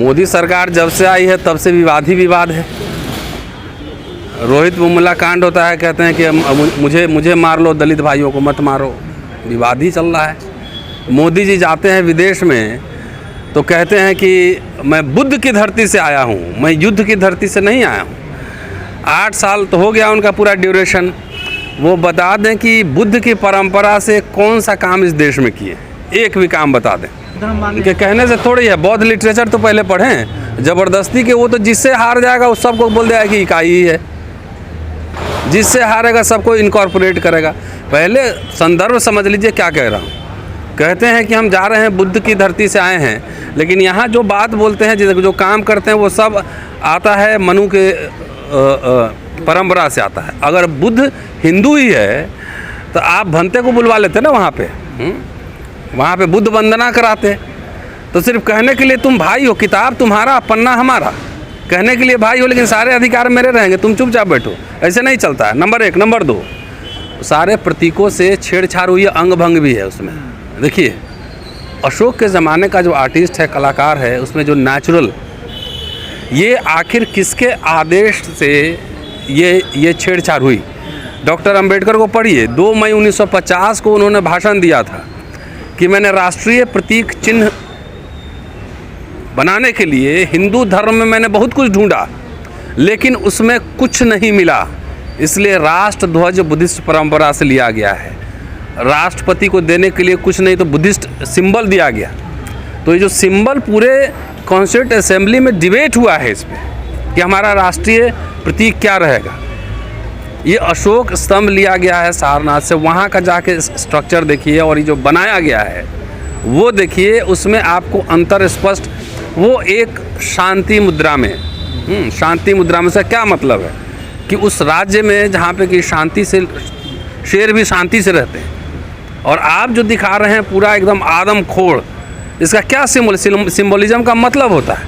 मोदी सरकार जब से आई है तब से विवाद ही विवाद है। रोहित मुमला कांड होता है, कहते हैं कि मुझे मार लो, दलित भाइयों को मत मारो, विवाद ही चल रहा है। मोदी जी जाते हैं विदेश में तो कहते हैं कि मैं बुद्ध की धरती से आया हूँ, मैं युद्ध की धरती से नहीं आया हूँ। 8 साल तो हो गया उनका पूरा ड्यूरेशन। वो बता दें कि बुद्ध की परंपरा से कौन सा काम इस देश में किए, एक भी काम बता दें। उनके कहने से थोड़ी है, बौद्ध लिटरेचर तो पहले पढ़ें। ज़बरदस्ती के वो तो जिससे हार जाएगा उस सबको बोल देगा कि इकाई ही है, जिससे हारेगा सबको इनकॉर्पोरेट करेगा। पहले संदर्भ समझ लीजिए क्या कह रहा हूँ। कहते हैं कि हम जा रहे हैं, बुद्ध की धरती से आए हैं, लेकिन यहाँ जो बात बोलते हैं, जो काम करते हैं, वो सब आता है मनु के परंपरा से आता है। अगर बुद्ध हिंदू ही है तो आप भंते को बुलवा लेते ना वहाँ पे, वहाँ पे बुद्ध वंदना कराते। तो सिर्फ कहने के लिए तुम भाई हो, किताब तुम्हारा, पन्ना हमारा, कहने के लिए भाई हो, लेकिन सारे अधिकार मेरे रहेंगे, तुम चुपचाप बैठो, ऐसे नहीं चलता है। नंबर 1। नंबर 2, सारे प्रतीकों से छेड़छाड़ हुई है, अंग भंग भी है उसमें। देखिए अशोक के ज़माने का जो आर्टिस्ट है, कलाकार है, उसमें जो नेचुरल, ये आखिर किसके आदेश से ये छेड़छाड़ हुई? डॉक्टर अंबेडकर को पढ़िए, 2 मई 1950 को उन्होंने भाषण दिया था कि मैंने राष्ट्रीय प्रतीक चिन्ह बनाने के लिए हिंदू धर्म में मैंने बहुत कुछ ढूंढा, लेकिन उसमें कुछ नहीं मिला, इसलिए राष्ट्र ध्वज बुद्धिस्ट परंपरा से लिया गया है। राष्ट्रपति को देने के लिए कुछ नहीं तो बुद्धिस्ट सिंबल दिया गया। तो ये जो सिंबल पूरे कॉन्स्टिट्यूएंट असेंबली में डिबेट हुआ है इस पर कि हमारा राष्ट्रीय प्रतीक क्या रहेगा। ये अशोक स्तंभ लिया गया है सारनाथ से, वहाँ का जाके स्ट्रक्चर देखिए और ये जो बनाया गया है वो देखिए, उसमें आपको अंतर स्पष्ट। वो एक शांति मुद्रा में, शांति मुद्रा में से क्या मतलब है कि उस राज्य में जहाँ पे कि शांति से शेर भी शांति से रहते हैं, और आप जो दिखा रहे हैं पूरा एकदम आदमखोर, इसका क्या सिंबलिज्म का मतलब होता है?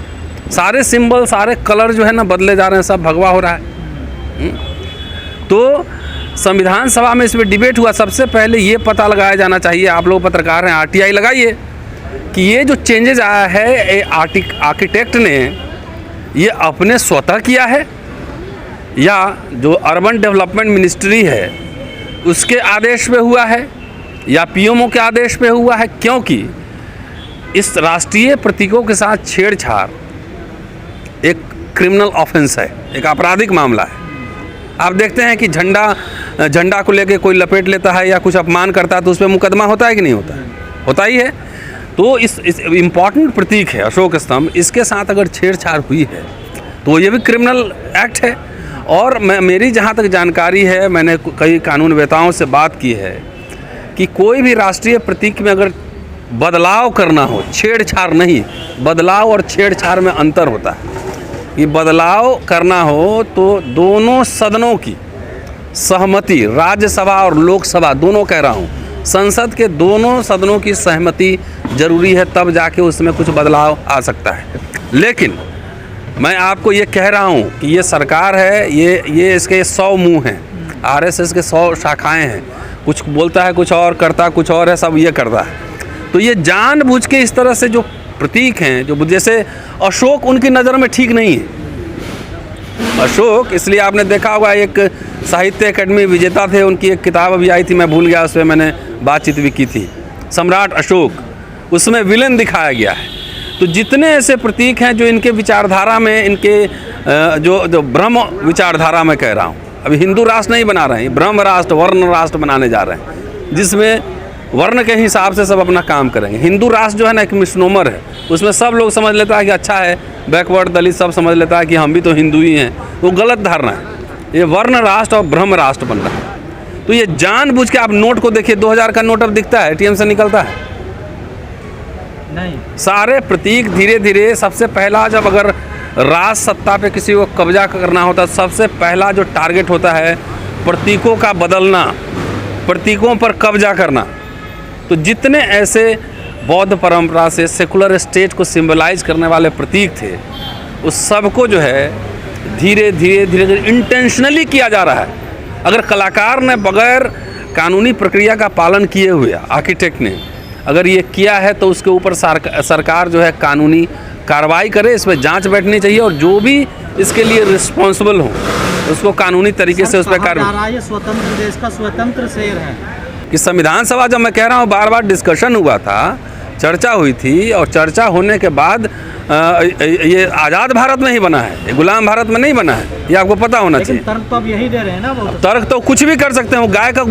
सारे सिंबल, सारे कलर जो है ना बदले जा रहे हैं, सब भगवा हो रहा है। तो संविधान सभा में इसमें डिबेट हुआ। सबसे पहले ये पता लगाया जाना चाहिए, आप लोग पत्रकार हैं, RTI लगाइए कि ये जो चेंजेज आया है आर्किटेक्ट ने ये अपने स्वतः किया है या जो अर्बन डेवलपमेंट मिनिस्ट्री है उसके आदेश पे हुआ है या PMO के आदेश पे हुआ है? क्योंकि इस राष्ट्रीय प्रतीकों के साथ छेड़छाड़ एक क्रिमिनल ऑफेंस है, एक आपराधिक मामला है। आप देखते हैं कि झंडा को लेके कोई लपेट लेता है या कुछ अपमान करता है तो उस पर मुकदमा होता है कि नहीं होता है? होता ही है। तो इस इम्पॉर्टेंट प्रतीक है अशोक स्तंभ, इसके साथ अगर छेड़छाड़ हुई है तो ये भी क्रिमिनल एक्ट है। और मेरी जहाँ तक जानकारी है, मैंने कई कानूनवेताओं से बात की है कि कोई भी राष्ट्रीय प्रतीक में अगर बदलाव करना हो, छेड़छाड़ नहीं, बदलाव और छेड़छाड़ में अंतर होता है। कि बदलाव करना हो तो दोनों सदनों की सहमति, राज्यसभा और लोकसभा दोनों कह रहा हूँ, संसद के दोनों सदनों की सहमति जरूरी है, तब जाके उसमें कुछ बदलाव आ सकता है। लेकिन मैं आपको ये कह रहा हूँ कि ये सरकार है, ये इसके 100 मुँह हैं, RSS के 100 शाखाएँ हैं, कुछ बोलता है कुछ और, करता कुछ और है, सब ये करता है। तो ये जानबूझ के इस तरह से जो प्रतीक हैं, जो जैसे अशोक उनकी नज़र में ठीक नहीं है। अशोक, इसलिए आपने देखा होगा एक साहित्य अकेडमी विजेता थे, उनकी एक किताब अभी आई थी, मैं भूल गया, उसमें मैंने बातचीत भी की थी, सम्राट अशोक, उसमें विलेन दिखाया गया है। तो जितने ऐसे प्रतीक हैं जो इनके विचारधारा में, इनके जो ब्रह्म विचारधारा में कह रहा हूँ, अभी हिंदू राष्ट्र नहीं बना रहे हैं, ब्रह्म राष्ट्र, वर्ण राष्ट्र बनाने जा रहे हैं, जिसमें वर्ण के हिसाब से सब अपना काम करेंगे। हिंदू राष्ट्र जो है ना एक मिसनोमर है, उसमें सब लोग समझ लेता है कि अच्छा है, बैकवर्ड दलित सब समझ लेता है कि हम भी तो हिंदू ही हैं, वो गलत धारणा है। ये वर्ण राष्ट्र और ब्रह्म राष्ट्र बन रहा है। तो ये जानबूझ के, आप नोट को देखिए, 2000 का नोट अब दिखता है, ATM से निकलता है नहीं। सारे प्रतीक धीरे धीरे, सबसे पहला जब अगर राज सत्ता पे किसी को कब्जा करना होता, सबसे पहला जो टारगेट होता है प्रतीकों का बदलना, प्रतीकों पर कब्जा करना। तो जितने ऐसे बौद्ध परंपरा से सेकुलर स्टेट को सिंबलाइज करने वाले प्रतीक थे, उस सबको जो है धीरे धीरे इंटेंशनली किया जा रहा है। अगर कलाकार ने बगैर कानूनी प्रक्रिया का पालन किए हुए, आर्किटेक्ट ने अगर ये किया है, तो उसके ऊपर सरकार जो है कानूनी कार्रवाई करे, इस पर जांच बैठनी चाहिए और जो भी इसके लिए रिस्पॉन्सिबल हो उसको कानूनी तरीके से उस पर कार्रवाई। स्वतंत्र देश का स्वतंत्र शहर है कि संविधान सभा, जब मैं कह रहा हूँ बार बार डिस्कशन हुआ था, चर्चा हुई थी और चर्चा होने के बाद ये आज़ाद भारत में ही बना है, ये गुलाम भारत में नहीं बना है, ये आपको पता होना चाहिए। तर्क तो अब यही दे रहे हैं ना, वो तर्क तो कुछ भी कर सकते हैं। वो गाय का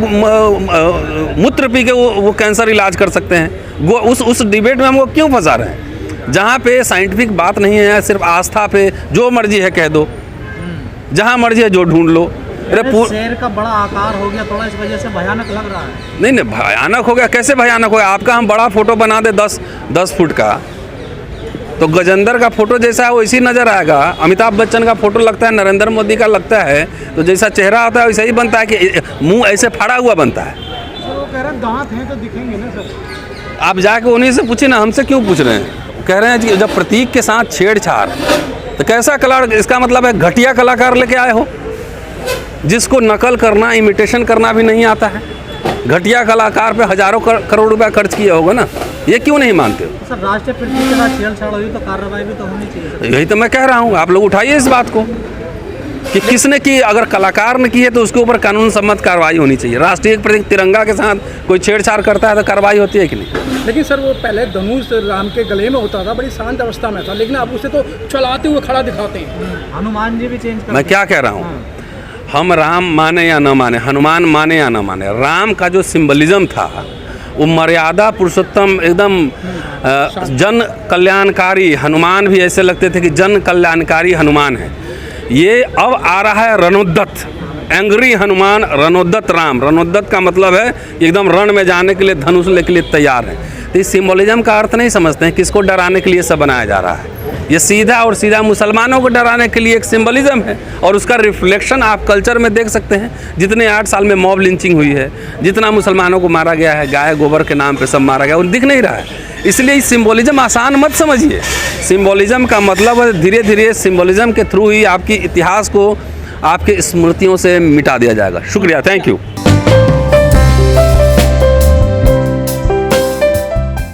मूत्र पी के वो कैंसर इलाज कर सकते हैं। वो उस डिबेट में हमको क्यों फंसा रहे हैं जहाँ पे साइंटिफिक बात नहीं है, सिर्फ आस्था पे जो मर्जी है कह दो, जहाँ मर्जी है जो ढूंढ लो। शेर का बड़ा आकार हो गया थोड़ा, इस वजह से भयानक लग रहा है। नहीं भयानक हो गया, कैसे भयानक हो गया? आपका हम बड़ा फोटो बना दे 10 फुट का, तो गजेंद्र का फोटो जैसा है वैसी नजर आएगा। अमिताभ बच्चन का फोटो लगता है, नरेंद्र मोदी का लगता है, तो जैसा चेहरा होता है वैसा ही बनता है कि मुंह ऐसे फाड़ा हुआ बनता है। सर वो कह रहे हैं दांत हैं तो दिखेंगे ना सर। आप जाके उन्हीं से पूछिए ना, हमसे क्यों पूछ रहे हैं? कह रहे हैं कि जब प्रतीक के साथ छेड़छाड़, तो कैसा कला, इसका मतलब है घटिया कलाकार लेके आए हो जिसको नकल करना, इमिटेशन करना भी नहीं आता है। घटिया कलाकार पे हजारों करोड़ रुपया खर्च किया होगा ना, ये क्यों नहीं मानते हो? सर राष्ट्रीय प्रतीक के साथ छेड़छाड़ हुई तो कार्रवाई भी तो होनी चाहिए। यही तो मैं कह रहा हूँ, आप लोग उठाइए इस बात को कि किसने की, अगर कलाकार ने की है तो उसके ऊपर कानून सम्मत कार्रवाई होनी चाहिए। राष्ट्रीय प्रतीक तिरंगा के साथ कोई छेड़छाड़ करता है तो कार्रवाई होती है कि नहीं? लेकिन सर वो पहले धनुष राम के गले में होता था, बड़ी शांत अवस्था में था, लेकिन अब उसे तो चलाते हुए खड़ा दिखाते हैं। हनुमान जी भी चेंज कर। मैं क्या कह रहा हूँ, हम राम माने या न माने, हनुमान माने या न माने, राम का जो सिंबलिज्म था वो मर्यादा पुरुषोत्तम, एकदम जन कल्याणकारी। हनुमान भी ऐसे लगते थे कि जन कल्याणकारी हनुमान है। ये अब आ रहा है रणोद्दत, एंग्री हनुमान, रणोद्दत राम। रणोद्दत का मतलब है एकदम रण में जाने के लिए धनुष लेने के लिए तैयार है। तो इस सिंबोलिज्म का अर्थ नहीं समझते हैं, किसको डराने के लिए सब बनाया जा रहा है। ये सीधा और सीधा मुसलमानों को डराने के लिए एक सिंबलिज्म है और उसका रिफ्लेक्शन आप कल्चर में देख सकते हैं। जितने 8 साल में मॉब लिंचिंग हुई है, जितना मुसलमानों को मारा गया है, गाय गोबर के नाम पे सब मारा गया, वो दिख नहीं रहा है। इसलिए इस सिंबोलिज्म आसान मत समझिए। सिंबोलिज्म का मतलब है धीरे धीरे सिंबोलिज्म के थ्रू ही आपकी इतिहास को आपके स्मृतियों से मिटा दिया जाएगा। शुक्रिया, थैंक यू।